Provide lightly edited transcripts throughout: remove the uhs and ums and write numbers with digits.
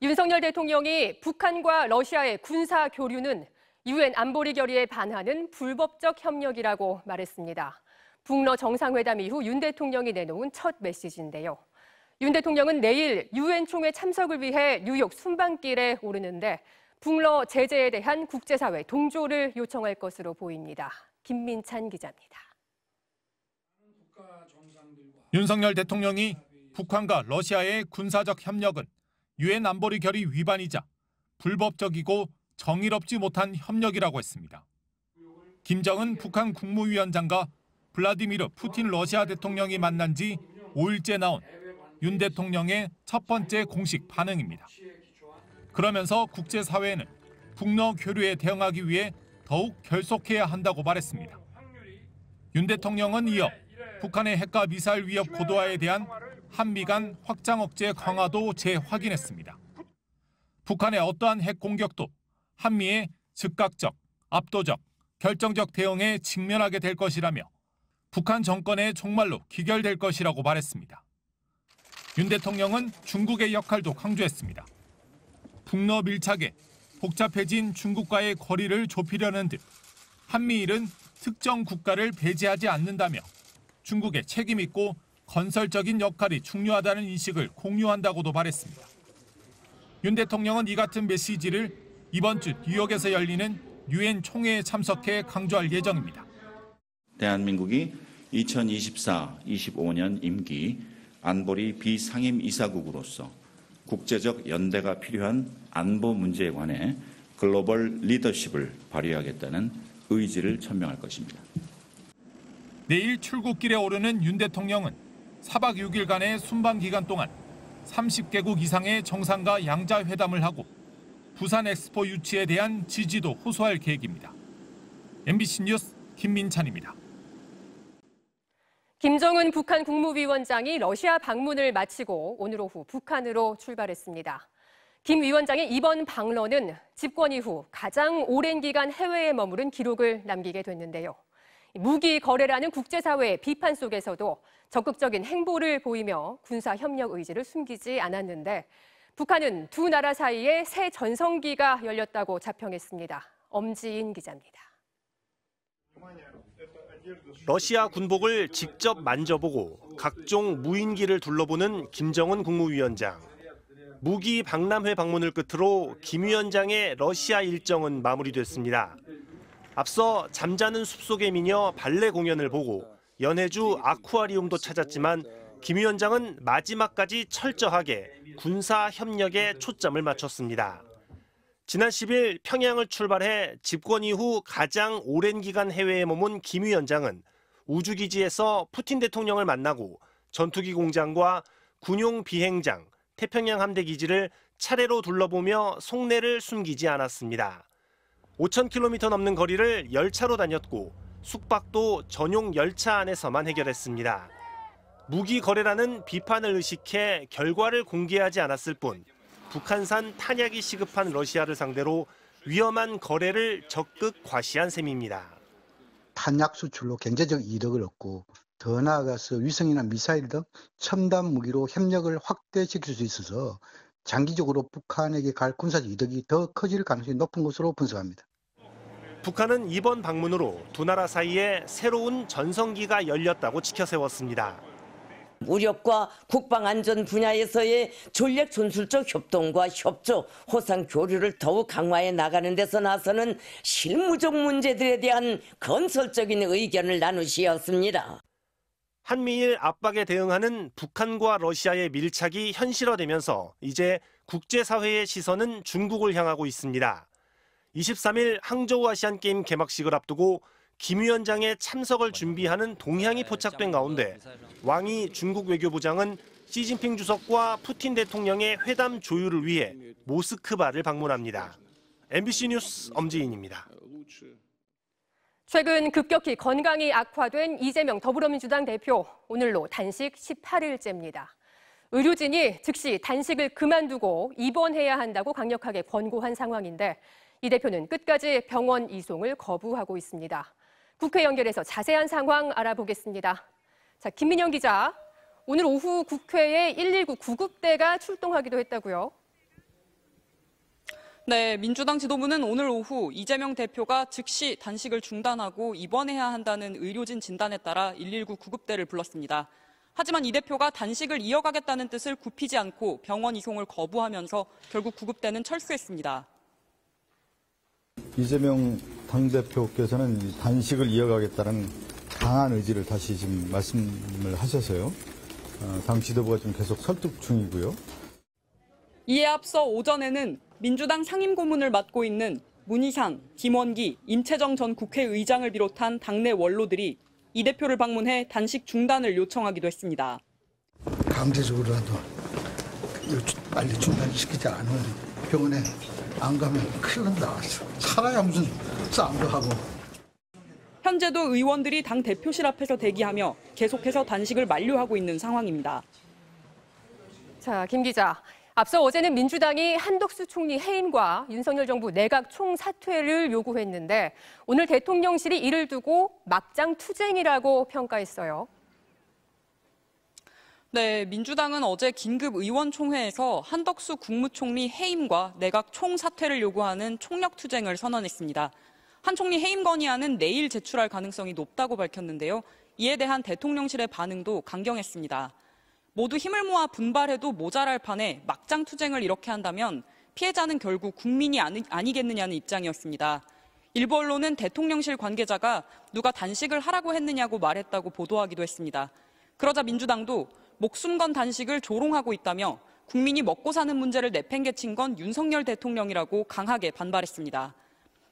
윤석열 대통령이 북한과 러시아의 군사 교류는 유엔 안보리 결의에 반하는 불법적 협력이라고 말했습니다. 북러 정상회담 이후 윤 대통령이 내놓은 첫 메시지인데요. 윤 대통령은 내일 유엔 총회 참석을 위해 뉴욕 순방길에 오르는데 북러 제재에 대한 국제사회 동조를 요청할 것으로 보입니다. 김민찬 기자입니다. 윤석열 대통령이 북한과 러시아의 군사적 협력은 유엔 안보리 결의 위반이자 불법적이고 정의롭지 못한 협력이라고 했습니다. 김정은 북한 국무위원장과 블라디미르 푸틴 러시아 대통령이 만난 지 5일째 나온 윤 대통령의 첫 번째 공식 반응입니다. 그러면서 국제사회는 북러 교류에 대응하기 위해 더욱 결속해야 한다고 말했습니다. 윤 대통령은 이어 북한의 핵과 미사일 위협 고도화에 대한 한미 간 확장 억제 강화도 재확인했습니다. 북한의 어떠한 핵 공격도 한미의 즉각적, 압도적, 결정적 대응에 직면하게 될 것이라며 북한 정권의 종말로 기결될 것이라고 말했습니다. 윤 대통령은 중국의 역할도 강조했습니다. 북러 밀착에 복잡해진 중국과의 거리를 좁히려는 듯 한미일은 특정 국가를 배제하지 않는다며 중국의 책임 있고 건설적인 역할이 중요하다는 인식을 공유한다고도 말했습니다. 윤 대통령은 이 같은 메시지를 이번 주 뉴욕에서 열리는 유엔 총회에 참석해 강조할 예정입니다. 대한민국이 2024-25년 임기 안보리 비상임 이사국으로서 국제적 연대가 필요한 안보 문제에 관해 글로벌 리더십을 발휘하겠다는 의지를 천명할 것입니다. 내일 출국길에 오르는 윤 대통령은 4박 6일간의 순방 기간 동안 30개국 이상의 정상과 양자회담을 하고 부산 엑스포 유치에 대한 지지도 호소할 계획입니다. MBC 뉴스 김민찬입니다. 김정은 북한 국무위원장이 러시아 방문을 마치고 오늘 오후 북한으로 출발했습니다. 김 위원장의 이번 방문은 집권 이후 가장 오랜 기간 해외에 머무른 기록을 남기게 됐는데요. 무기 거래라는 국제사회의 비판 속에서도 적극적인 행보를 보이며 군사 협력 의지를 숨기지 않았는데 북한은 두 나라 사이에 새 전성기가 열렸다고 자평했습니다. 엄지인 기자입니다. 러시아 군복을 직접 만져보고 각종 무인기를 둘러보는 김정은 국무위원장. 무기 박람회 방문을 끝으로 김 위원장의 러시아 일정은 마무리됐습니다. 앞서 잠자는 숲속의 미녀 발레 공연을 보고 연해주 아쿠아리움도 찾았지만 김 위원장은 마지막까지 철저하게 군사 협력에 초점을 맞췄습니다. 지난 10일 평양을 출발해 집권 이후 가장 오랜 기간 해외에 머문 김 위원장은 우주기지에서 푸틴 대통령을 만나고 전투기 공장과 군용 비행장, 태평양 함대 기지를 차례로 둘러보며 속내를 숨기지 않았습니다. 5,000km 넘는 거리를 열차로 다녔고 숙박도 전용 열차 안에서만 해결했습니다. 무기 거래라는 비판을 의식해 결과를 공개하지 않았을 뿐 북한산 탄약이 시급한 러시아를 상대로 위험한 거래를 적극 과시한 셈입니다. 탄약 수출로 경제적 이득을 얻고 더 나아가서 위성이나 미사일 등 첨단 무기로 협력을 확대시킬 수 있어서 장기적으로 북한에게 갈 군사적 이득이 더 커질 가능성이 높은 것으로 분석합니다. 북한은 이번 방문으로 두 나라 사이에 새로운 전성기가 열렸다고 치켜세웠습니다. 무력과 국방안전 분야에서의 전략 전술적 협동과 협조, 호상 교류를 더욱 강화해 나가는 데서 나서는 실무적 문제들에 대한 건설적인 의견을 나누시었습니다. 한미일 압박에 대응하는 북한과 러시아의 밀착이 현실화되면서 이제 국제사회의 시선은 중국을 향하고 있습니다. 23일 항저우 아시안게임 개막식을 앞두고 김 위원장의 참석을 준비하는 동향이 포착된 가운데 왕이 중국 외교부장은 시진핑 주석과 푸틴 대통령의 회담 조율을 위해 모스크바를 방문합니다. MBC 뉴스 엄지인입니다. 최근 급격히 건강이 악화된 이재명 더불어민주당 대표, 오늘로 단식 18일째입니다. 의료진이 즉시 단식을 그만두고 입원해야 한다고 강력하게 권고한 상황인데 이 대표는 끝까지 병원 이송을 거부하고 있습니다. 국회 연결해서 자세한 상황 알아보겠습니다. 자, 김민영 기자, 오늘 오후 국회에 119 구급대가 출동하기도 했다고요? 네, 민주당 지도부는 오늘 오후 이재명 대표가 즉시 단식을 중단하고 입원해야 한다는 의료진 진단에 따라 119 구급대를 불렀습니다. 하지만 이 대표가 단식을 이어가겠다는 뜻을 굽히지 않고 병원 이송을 거부하면서 결국 구급대는 철수했습니다. 이재명 당대표께서는 단식을 이어가겠다는 강한 의지를 다시 지금 말씀을 하셔서요. 당 지도부가 지금 계속 설득 중이고요. 이에 앞서 오전에는 민주당 상임고문을 맡고 있는 문희상, 김원기, 임채정 전 국회의장을 비롯한 당내 원로들이 이 대표를 방문해 단식 중단을 요청하기도 했습니다. 강제적으로라도 빨리 중단시키지 않으면 병원에 안 가면 큰일 난다. 살아야 무슨 싸움도 하고. 현재도 의원들이 당 대표실 앞에서 대기하며 계속해서 단식을 만류하고 있는 상황입니다. 자, 김 기자. 앞서 어제는 민주당이 한덕수 총리 해임과 윤석열 정부 내각 총사퇴를 요구했는데 오늘 대통령실이 이를 두고 막장 투쟁이라고 평가했어요. 네, 민주당은 어제 긴급 의원총회에서 한덕수 국무총리 해임과 내각 총사퇴를 요구하는 총력투쟁을 선언했습니다. 한 총리 해임 건의안은 내일 제출할 가능성이 높다고 밝혔는데요. 이에 대한 대통령실의 반응도 강경했습니다. 모두 힘을 모아 분발해도 모자랄 판에 막장 투쟁을 이렇게 한다면 피해자는 결국 국민이 아니겠느냐는 입장이었습니다. 일부 언론은 대통령실 관계자가 누가 단식을 하라고 했느냐고 말했다고 보도하기도 했습니다. 그러자 민주당도 목숨 건 단식을 조롱하고 있다며 국민이 먹고 사는 문제를 내팽개친 건 윤석열 대통령이라고 강하게 반발했습니다.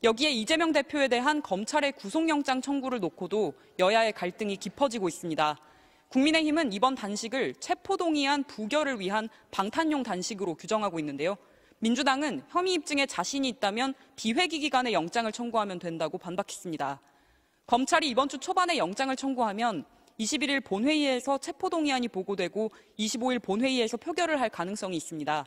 여기에 이재명 대표에 대한 검찰의 구속영장 청구를 놓고도 여야의 갈등이 깊어지고 있습니다. 국민의힘은 이번 단식을 체포동의안 부결을 위한 방탄용 단식으로 규정하고 있는데요. 민주당은 혐의 입증에 자신이 있다면 비회기 기간에 영장을 청구하면 된다고 반박했습니다. 검찰이 이번 주 초반에 영장을 청구하면 21일 본회의에서 체포동의안이 보고되고 25일 본회의에서 표결을 할 가능성이 있습니다.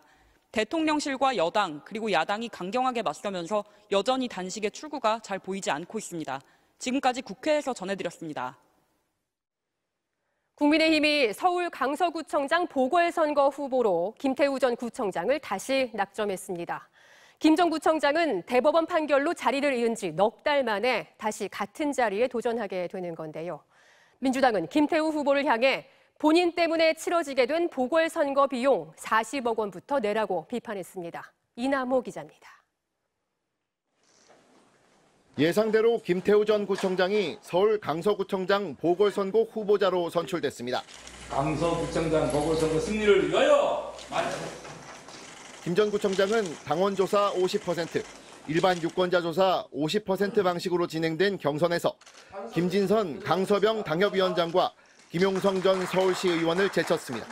대통령실과 여당 그리고 야당이 강경하게 맞서면서 여전히 단식의 출구가 잘 보이지 않고 있습니다. 지금까지 국회에서 전해드렸습니다. 국민의힘이 서울 강서구청장 보궐선거 후보로 김태우 전 구청장을 다시 낙점했습니다. 김 전 구청장은 대법원 판결로 자리를 잃은 지 넉 달 만에 다시 같은 자리에 도전하게 되는 건데요. 민주당은 김태우 후보를 향해 본인 때문에 치러지게 된 보궐선거 비용 40억 원부터 내라고 비판했습니다. 이남호 기자입니다. 예상대로 김태우 전 구청장이 서울 강서구청장 보궐선거 후보자로 선출됐습니다. 강서구청장 보궐선거 승리를 위하여! 김 전 구청장은 당원조사 50%, 일반 유권자 조사 50% 방식으로 진행된 경선에서 김진선 강서병 당협위원장과 김용성 전 서울시 의원을 제쳤습니다.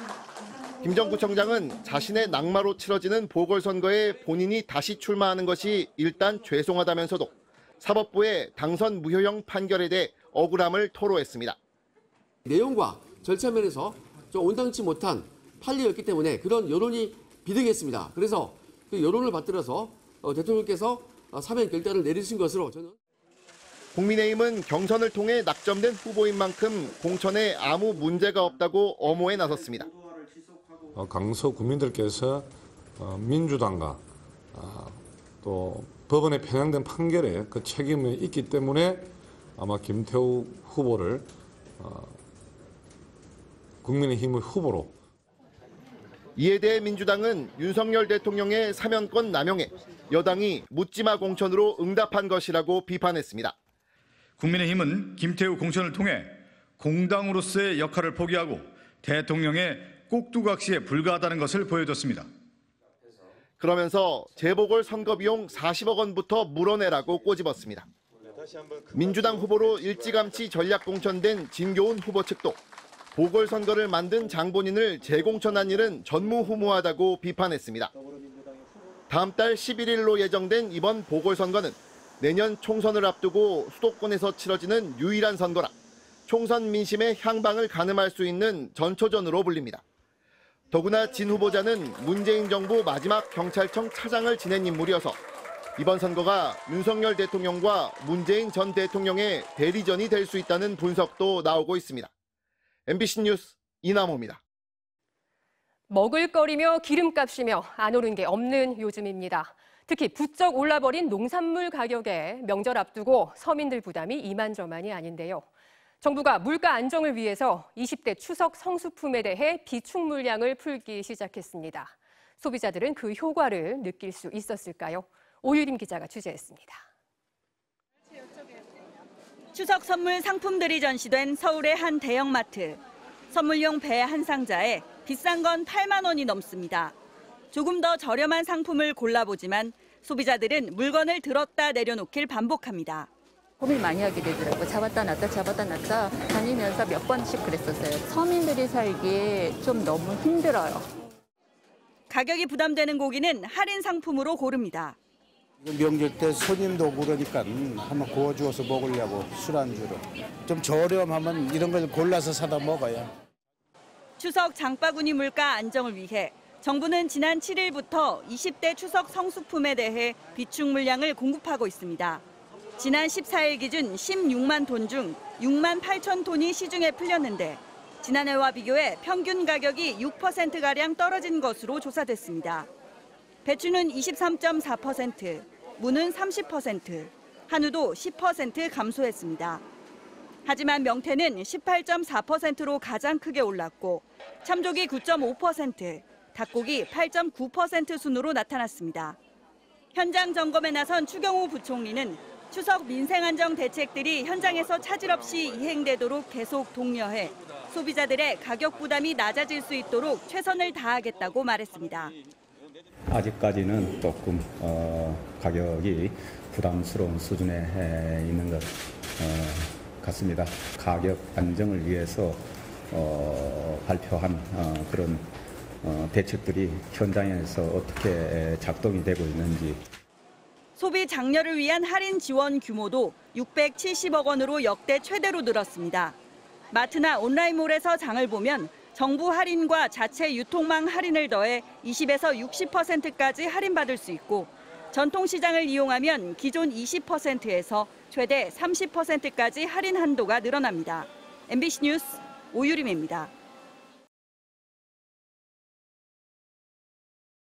김 전 구청장은 자신의 낙마로 치러지는 보궐선거에 본인이 다시 출마하는 것이 일단 죄송하다면서도 사법부의 당선 무효형 판결에 대해 억울함을 토로했습니다. 내용과 절차 면에서 좀 온당치 못한 판례였기 때문에 그런 여론이 비등했습니다. 그래서 그 여론을 받들어서 대통령께서 사면 결단을 내리신 것으로 저는. 국민의힘은 경선을 통해 낙점된 후보인 만큼 공천에 아무 문제가 없다고 엄호에 나섰습니다. 강서 구민들께서 민주당과 또 법원에 편향된 판결에 그 책임이 있기 때문에 아마 김태우 후보를 국민의힘의 후보로. 이에 대해 민주당은 윤석열 대통령의 사면권 남용에 여당이 묻지마 공천으로 응답한 것이라고 비판했습니다. 국민의힘은 김태우 공천을 통해 공당으로서의 역할을 포기하고 대통령의 꼭두각시에 불과하다는 것을 보여줬습니다. 그러면서 재보궐선거 비용 40억 원부터 물어내라고 꼬집었습니다. 민주당 후보로 일찌감치 전략 공천된 진교훈 후보 측도 보궐선거를 만든 장본인을 재공천한 일은 전무후무하다고 비판했습니다. 다음 달 11일로 예정된 이번 보궐선거는 내년 총선을 앞두고 수도권에서 치러지는 유일한 선거라 총선 민심의 향방을 가늠할 수 있는 전초전으로 불립니다. 더구나 진 후보자는 문재인 정부 마지막 경찰청 차장을 지낸 인물이어서 이번 선거가 윤석열 대통령과 문재인 전 대통령의 대리전이 될 수 있다는 분석도 나오고 있습니다. MBC 뉴스 이남호입니다. 먹을거리며 기름값이며 안 오른 게 없는 요즘입니다. 특히 부쩍 올라버린 농산물 가격에 명절 앞두고 서민들 부담이 이만저만이 아닌데요. 정부가 물가 안정을 위해서 20대 추석 성수품에 대해 비축 물량을 풀기 시작했습니다. 소비자들은 그 효과를 느낄 수 있었을까요? 오유림 기자가 취재했습니다. 추석 선물 상품들이 전시된 서울의 한 대형마트. 선물용 배 한 상자에 비싼 건 8만 원이 넘습니다. 조금 더 저렴한 상품을 골라보지만 소비자들은 물건을 들었다 내려놓길 반복합니다. 고민 많이 하게 되더라고요. 잡았다 놨다 다니면서 몇 번씩 그랬었어요. 서민들이 살기에 좀 너무 힘들어요. 가격이 부담되는 고기는 할인 상품으로 고릅니다. 명절 때 손님도 그러니까 한번 구워주어서 먹으려고 술안주로. 좀 저렴하면 이런 걸 골라서 사다 먹어요. 추석 장바구니 물가 안정을 위해 정부는 지난 7일부터 20대 추석 성수품에 대해 비축 물량을 공급하고 있습니다. 지난 14일 기준 16만 톤 중 6만 8천 톤이 시중에 풀렸는데 지난해와 비교해 평균 가격이 6%가량 떨어진 것으로 조사됐습니다. 배추는 23.4%, 무는 30%, 한우도 10% 감소했습니다. 하지만 명태는 18.4%로 가장 크게 올랐고 참조기 9.5%, 닭고기 8.9% 순으로 나타났습니다. 현장 점검에 나선 추경호 부총리는 추석 민생안정 대책들이 현장에서 차질 없이 이행되도록 계속 독려해 소비자들의 가격 부담이 낮아질 수 있도록 최선을 다하겠다고 말했습니다. 아직까지는 조금 가격이 부담스러운 수준에 있는 것 같습니다. 가격 안정을 위해서 발표한 그런 대책들이 현장에서 어떻게 작동이 되고 있는지. 소비 장려를 위한 할인 지원 규모도 670억 원으로 역대 최대로 늘었습니다. 마트나 온라인몰에서 장을 보면 정부 할인과 자체 유통망 할인을 더해 20에서 60%까지 할인받을 수 있고 전통시장을 이용하면 기존 20%에서 최대 30%까지 할인 한도가 늘어납니다. MBC 뉴스 오유림입니다.